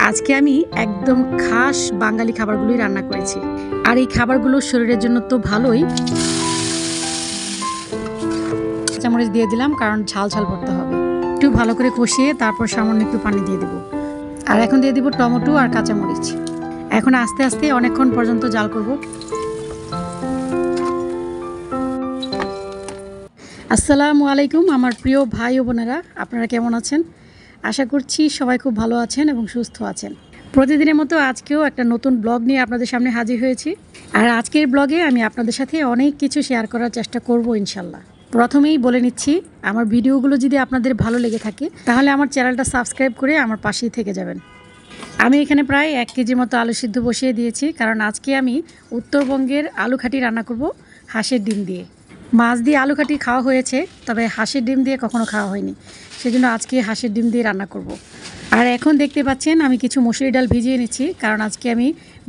আজকে আমি একদম খাস বাঙালি খাবারগুলোই রান্না করেছি। আর এই খাবারগুলো শরীরের জন্য তো ভালোই। কাঁচামরিচ দিয়ে দিলাম কারণ ঝাল ঝাল করতে হবে। একটু ভালো করে কষিয়ে তারপর সামান্য একটু পানি দিয়ে দেব। আর এখন দিয়ে দিব টমেটো আর কাঁচামরিচ। এখন আস্তে আস্তে অনেকক্ষণ পর্যন্ত জাল করব। আসসালামু আলাইকুম আমার প্রিয় ভাই ও বোনেরা, আপনারা কেমন আছেন? আশা করছি সবাই খুব ভালো আছেন এবং সুস্থ আছেন। প্রতিদিনের মতো আজকেও একটা নতুন ব্লগ নিয়ে আপনাদের সামনে হাজির হয়েছি। আর আজকের ব্লগে আমি আপনাদের সাথে অনেক কিছু শেয়ার করার চেষ্টা করব ইনশাল্লাহ। প্রথমেই বলে নিচ্ছি, আমার ভিডিওগুলো যদি আপনাদের ভালো লেগে থাকে তাহলে আমার চ্যানেলটা সাবস্ক্রাইব করে আমার পাশেই থেকে যাবেন। আমি এখানে প্রায় 1 কেজি মতো আলু সিদ্ধ বসিয়ে দিয়েছি, কারণ আজকে আমি উত্তরবঙ্গের আলু খাটি রান্না করব হাঁসের ডিম দিয়ে। মাছ দিয়ে আলু খাটি খাওয়া হয়েছে, তবে হাঁসের ডিম দিয়ে কখনো খাওয়া হয়নি, সেজন্য আজকে হাঁসের ডিম দিয়ে রান্না করব। আর এখন দেখতে পাচ্ছেন আমি কিছু মসুরি ডাল ভিজিয়ে নিচ্ছি, কারণ আজকে আমি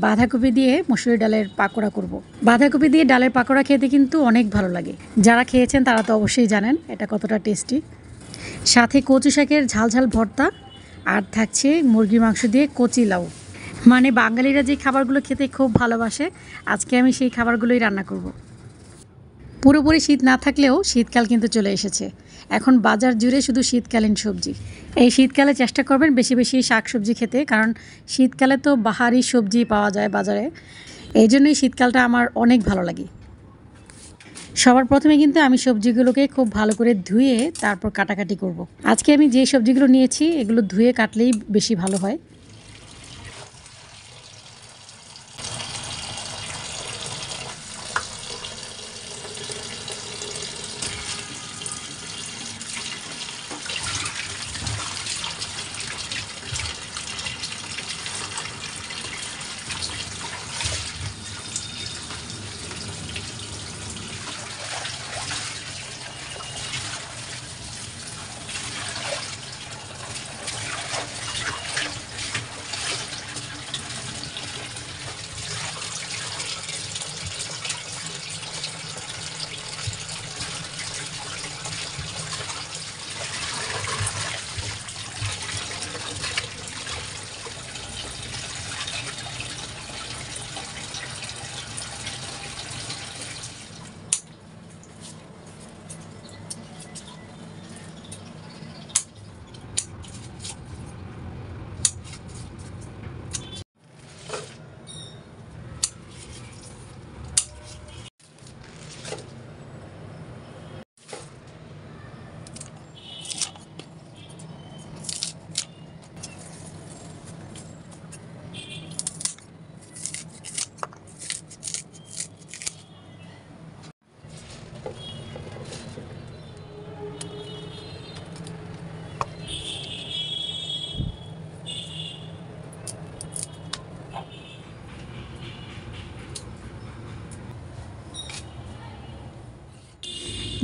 বাঁধাকপি দিয়ে মসুরি ডালের পাকোড়া করব। বাঁধাকপি দিয়ে ডালের পাকোড়া খেতে কিন্তু অনেক ভালো লাগে। যারা খেয়েছেন তারা তো অবশ্যই জানেন এটা কতটা টেস্টি। সাথে কচু শাকের ঝাল ঝাল ভর্তা, আর থাকছে মুরগির মাংস দিয়ে কচি লাউ। মানে বাঙালিরা যে খাবারগুলো খেতে খুব ভালোবাসে, আজকে আমি সেই খাবারগুলোই রান্না করব। পুরোপুরি শীত না থাকলেও শীতকাল কিন্তু চলে এসেছে। এখন বাজার জুড়ে শুধু শীতকালীন সবজি। এই শীতকালে চেষ্টা করবেন বেশি বেশি শাক সবজি খেতে, কারণ শীতকালে তো বাহারি সবজি পাওয়া যায় বাজারে। এই জন্যই শীতকালটা আমার অনেক ভালো লাগে। সবার প্রথমে কিন্তু আমি সবজিগুলোকে খুব ভালো করে ধুয়ে তারপর কাটাকাটি করব। আজকে আমি যে সবজিগুলো নিয়েছি এগুলো ধুয়ে কাটলেই বেশি ভালো হয়।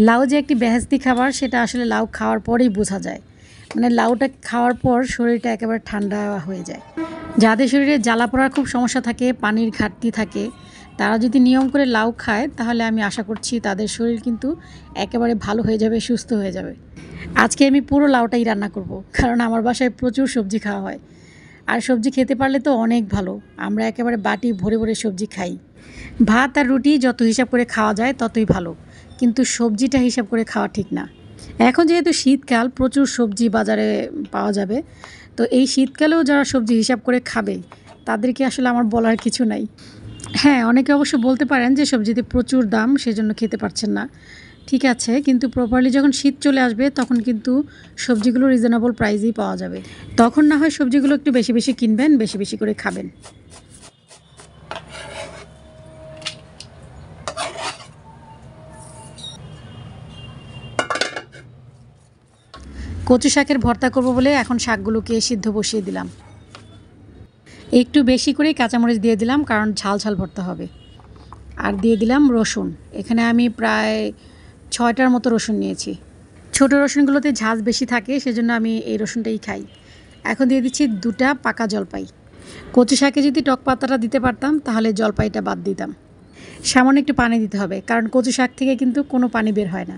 লাউ যে একটি বেহেশতি খাবার, সেটা আসলে লাউ খাওয়ার পরেই বোঝা যায়। মানে লাউটা খাওয়ার পর শরীরটা একেবারে ঠান্ডা হয়ে যায়। যাদের শরীরে জ্বালা পোড়ার খুব সমস্যা থাকে, পানির ঘাটতি থাকে, তারা যদি নিয়ম করে লাউ খায় তাহলে আমি আশা করছি তাদের শরীর কিন্তু একেবারে ভালো হয়ে যাবে, সুস্থ হয়ে যাবে। আজকে আমি পুরো লাউটাই রান্না করব, কারণ আমার বাসায় প্রচুর সবজি খাওয়া হয়। আর সবজি খেতে পারলে তো অনেক ভালো। আমরা একেবারে বাটি ভরে ভরে সবজি খাই। ভাত আর রুটি যত হিসাব করে খাওয়া যায় ততই ভালো, কিন্তু সবজিটা হিসাব করে খাওয়া ঠিক না। এখন যেহেতু শীতকাল, প্রচুর সবজি বাজারে পাওয়া যাবে, তো এই শীতকালেও যারা সবজি হিসাব করে খাবে তাদেরকে আসলে আমার বলার কিছু নাই। হ্যাঁ, অনেকে অবশ্য বলতে পারেন যে সবজিতে প্রচুর দাম, সেজন্য খেতে পারছেন না। ঠিক আছে, কিন্তু প্রপারলি যখন শীত চলে আসবে তখন কিন্তু সবজিগুলো রিজনেবল প্রাইসেই পাওয়া যাবে। তখন না হয় সবজিগুলো একটু বেশি বেশি কিনবেন, বেশি বেশি করে খাবেন। কচু শাকের ভর্তা করব বলে এখন শাকগুলোকে সিদ্ধ বসিয়ে দিলাম। একটু বেশি করেই কাঁচামরিচ দিয়ে দিলাম, কারণ ঝাল ঝাল ভর্তা হবে। আর দিয়ে দিলাম রসুন। এখানে আমি প্রায় 6টার মতো রসুন নিয়েছি। ছোটো রসুনগুলোতে ঝাঁজ বেশি থাকে, সেজন্য আমি এই রসুনটাই খাই। এখন দিয়ে দিচ্ছি 2টা পাকা জলপাই। কচু শাকে যদি টক পাতাটা দিতে পারতাম তাহলে জলপাইটা বাদ দিতাম। সামান্য একটু পানি দিতে হবে, কারণ কচু শাক থেকে কিন্তু কোনো পানি বের হয় না।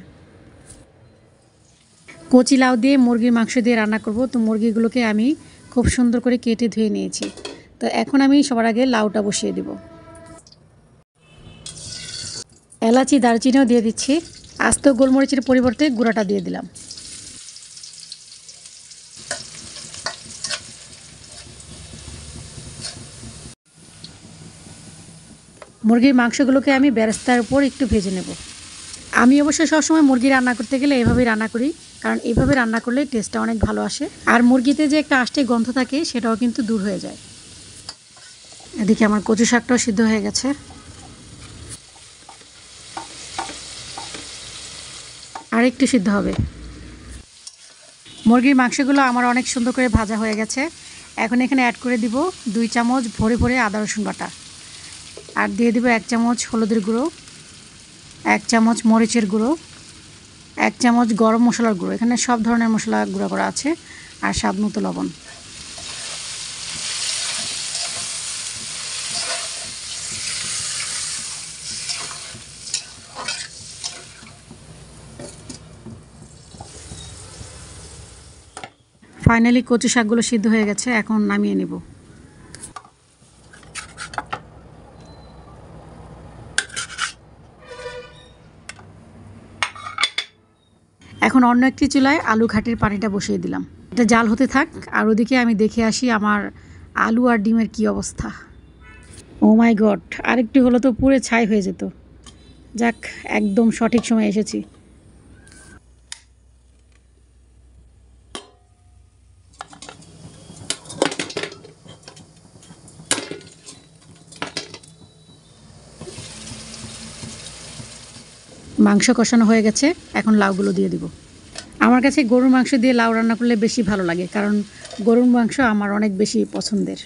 কচি লাউ দিয়ে মুরগির মাংস দিয়ে রান্না করব। তো মুরগিগুলোকে আমি খুব সুন্দর করে কেটে ধুয়ে নিয়েছি। তো এখন আমি সবার আগে লাউটা বসিয়ে দেব। এলাচি দারচিনিও দিয়ে দিচ্ছি। আস্ত গোলমরিচের পরিবর্তে গুঁড়াটা দিয়ে দিলাম। মুরগির মাংসগুলোকে আমি বেরেস্তার উপর একটু ভেজে নেব। আমি অবশ্য সবসময় মুরগি রান্না করতে গেলে এভাবেই রান্না করি, কারণ এইভাবে রান্না করলে টেস্টটা অনেক ভালো আসে, আর মুরগিতে যে একটা আষ্টে গন্ধ থাকে সেটাও কিন্তু দূর হয়ে যায়। এদিকে আমার কচু শাকটাও সিদ্ধ হয়ে গেছে। আর একটু সিদ্ধ হবে। মুরগির মাংসগুলো আমার অনেক সুন্দর করে ভাজা হয়ে গেছে। এখন এখানে অ্যাড করে দিব 2 চামচ ভরে ভরে আদা রসুন বাটা, আর দিয়ে দিব 1 চামচ হলুদের গুঁড়ো, 1 চামচ মরিচের গুঁড়ো, 1 চামচ গরম মশলার গুঁড়ো। এখানে সব ধরনের মশলা গুঁড়ো করা আছে, আর স্বাদ মতো লবণ। ফাইনালি কচু শাকগুলো সিদ্ধ হয়ে গেছে, এখন নামিয়ে নেব। এখন অন্য একটি চুলায় আলু ঘাটির পানিটা বসিয়ে দিলাম। এটা জাল হতে থাক, আর ওদিকে আমি দেখে আসি আমার আলু আর ডিমের কি অবস্থা। ও মাই গড, আরেকটু হলো তো পুরো ছাই হয়ে যেত। যাক, একদম সঠিক সময় এসেছি। মাংস কষানো হয়ে গেছে, এখন লাউগুলো দিয়ে দিব। আমার কাছে গরুর মাংস দিয়ে লাউ রান্না করলে বেশি ভালো লাগে, কারণ গরুর মাংস আমার অনেক বেশি পছন্দের।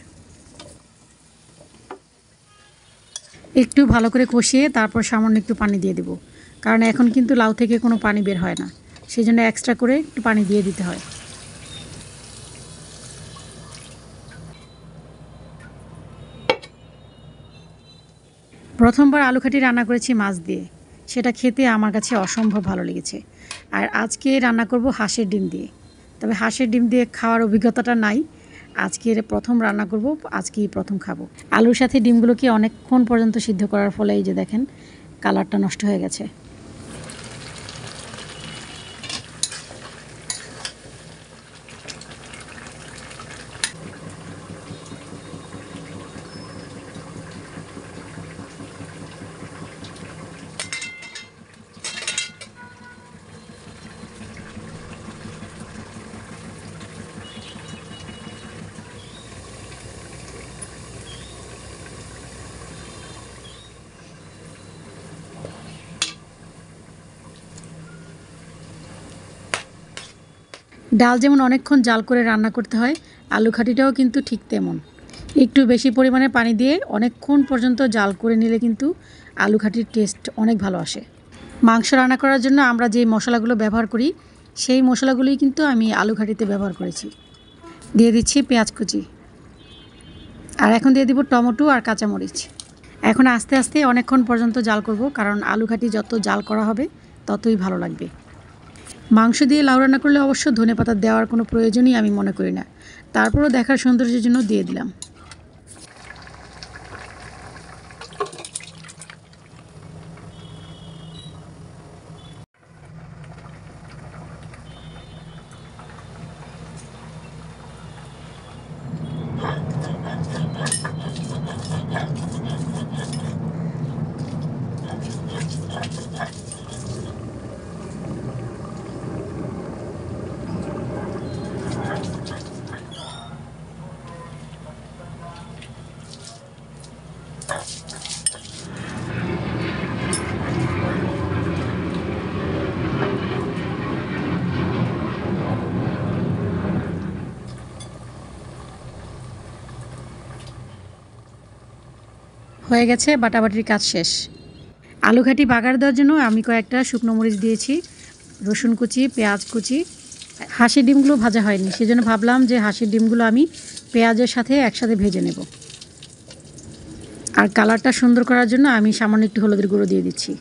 একটু ভালো করে কষিয়ে তারপর সামান্য একটু পানি দিয়ে দেব, কারণ এখন কিন্তু লাউ থেকে কোনো পানি বের হয় না, সেই জন্য এক্সট্রা করে একটু পানি দিয়ে দিতে হয়। প্রথমবার আলু ঘাটি রান্না করেছি মাছ দিয়ে, সেটা খেতে আমার কাছে অসম্ভব ভালো লেগেছে। আর আজকে রান্না করব হাঁসের ডিম দিয়ে। তবে হাঁসের ডিম দিয়ে খাওয়ার অভিজ্ঞতাটা নাই, আজকে প্রথম রান্না করব, আজকেই প্রথম খাবো। আলুর সাথে ডিমগুলোকে অনেকক্ষণ পর্যন্ত সিদ্ধ করার ফলে এই যে দেখেন কালারটা নষ্ট হয়ে গেছে। ডাল যেমন অনেকক্ষণ জাল করে রান্না করতে হয়, আলু ঘাটিটাও কিন্তু ঠিক তেমন। একটু বেশি পরিমাণে পানি দিয়ে অনেকক্ষণ পর্যন্ত জাল করে নিলে কিন্তু আলু ঘাটির টেস্ট অনেক ভালো আসে। মাংস রান্না করার জন্য আমরা যে মশলাগুলো ব্যবহার করি, সেই মশলাগুলোই কিন্তু আমি আলু ঘাটিতে ব্যবহার করেছি। দিয়ে দিচ্ছি পেঁয়াজ কুচি, আর এখন দিয়ে দিব টমেটো আর কাঁচামরিচ। এখন আস্তে আস্তে অনেকক্ষণ পর্যন্ত জাল করব, কারণ আলু ঘাটি যত জাল করা হবে ততই ভালো লাগবে। মাংস দিয়ে লাউ রান্না করলে অবশ্য ধনেপাতা দেওয়ার কোনো প্রয়োজনই আমি মনে করি না, তারপরও দেখার সৌন্দর্যের জন্য দিয়ে দিলাম। হয়ে গেছে, বাটাবাটির কাজ শেষ। আলু ঘাটি বাগার দেওয়ার জন্য আমি কয়েকটা শুকনো মরিচ দিয়েছি, রসুন কুচি, পেঁয়াজ কুচি। হাঁসের ডিমগুলো ভাজা হয়নি, সেজন্য ভাবলাম যে হাঁসের ডিমগুলো আমি পেঁয়াজের সাথে একসাথে ভেজে নেব। আর কালারটা সুন্দর করার জন্য আমি সামান্য একটু হলুদের গুঁড়ো দিয়ে দিচ্ছি।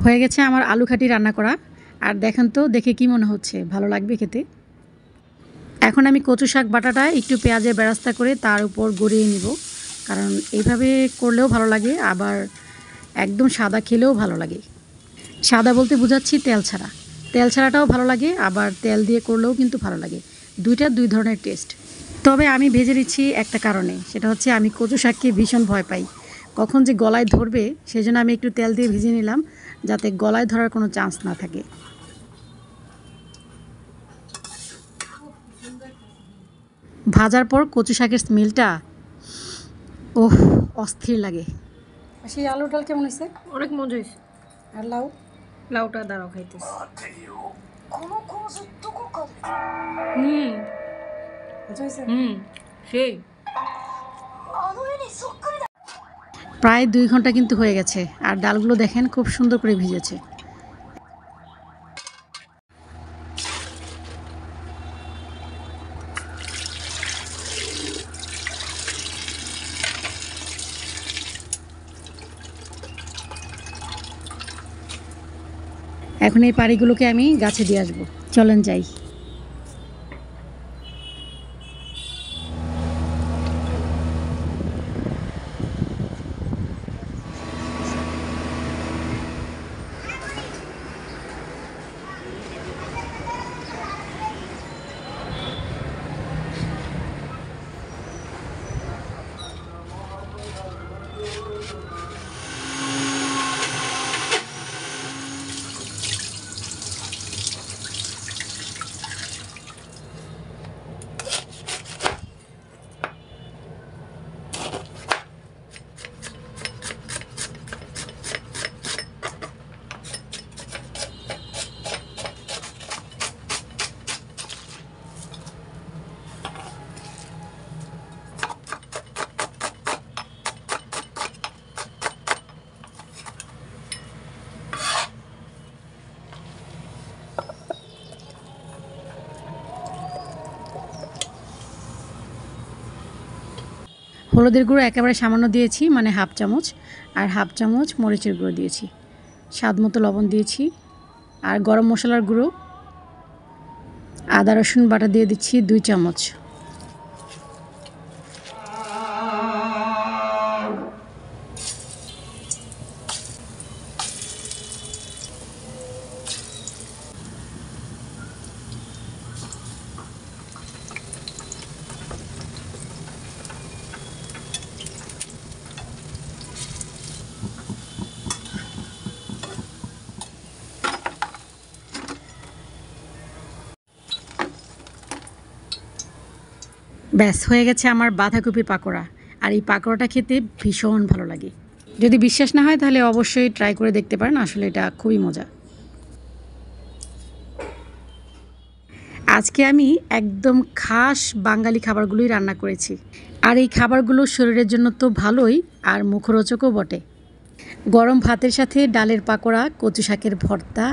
হয়ে গেছে আমার আলু ঘাটি রান্না করা। আর দেখেন তো, দেখে কি মনে হচ্ছে, ভালো লাগবে খেতে। এখন আমি কচু শাক বাটাটা একটু পেঁয়াজের বেরাস্তা করে তার উপর গড়িয়ে নিব, কারণ এইভাবে করলেও ভালো লাগে, আবার একদম সাদা খেলেও ভালো লাগে। সাদা বলতে বোঝাচ্ছি তেল ছাড়া। তেল ছাড়াটাও ভালো লাগে, আবার তেল দিয়ে করলেও কিন্তু ভালো লাগে। দুইটা দুই ধরনের টেস্ট। তবে আমি ভেজে নিচ্ছি একটা কারণে, সেটা হচ্ছে আমি কচু শাককে ভীষণ ভয় পাই, কখন যে গলায় ধরবে, সেজন্য আমি একটু তেল দিয়ে ভেজে নিলাম, যাতে গলায় ধরার কোনো চান্স না থাকে। ভাজার পর কচু শাকের স্মেলটা ওহ, অস্থির লাগে। সেই আলু ডাল কেমন হয়েছে? অনেক মজা হয়েছে। আর লাউ? লাউটা দাঁড়াও খাইতেছি। সেই প্রায় 2 ঘন্টা কিন্তু হয়ে গেছে, আর ডালগুলো দেখেন খুব সুন্দর করে ভিজেছে। এখন এই পাড়িগুলোকে আমি গাছে দিয়ে আসবো, চলেন যাই। হলুদের গুঁড়ো একেবারে সামান্য দিয়েছি, মানে হাফ চামচ, আর হাফ চামচ মরিচের গুঁড়ো দিয়েছি, স্বাদ মতো লবণ দিয়েছি, আর গরম মশলার গুঁড়ো, আদা রসুন বাটা দিয়ে দিচ্ছি 2 চামচ। ব্যাস হয়ে গেছে আমার বাঁধাকপির পাকোড়া। আর এই পাকোড়াটা খেতে ভীষণ ভালো লাগে। যদি বিশ্বাস না হয় তাহলে অবশ্যই ট্রাই করে দেখতে পারেন, আসলে এটা খুবই মজা। আজকে আমি একদম খাস বাঙালি খাবারগুলোই রান্না করেছি, আর এই খাবারগুলো শরীরের জন্য তো ভালোই, আর মুখরোচকও বটে। গরম ভাতের সাথে ডালের পাকোড়া, কচু শাকের ভর্তা,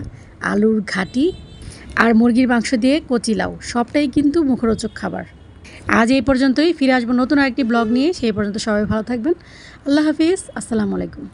আলুর ঘাটি, আর মুরগির মাংস দিয়ে কচি লাউ, সবটাই কিন্তু মুখরোচক খাবার। আজ এই পর্যন্তই, ফিরে আসবো নতুন আরেকটি ব্লগ নিয়ে। সেই পর্যন্ত সবাই ভালো থাকবেন। আল্লাহ হাফিজ, আসসালামু আলাইকুম।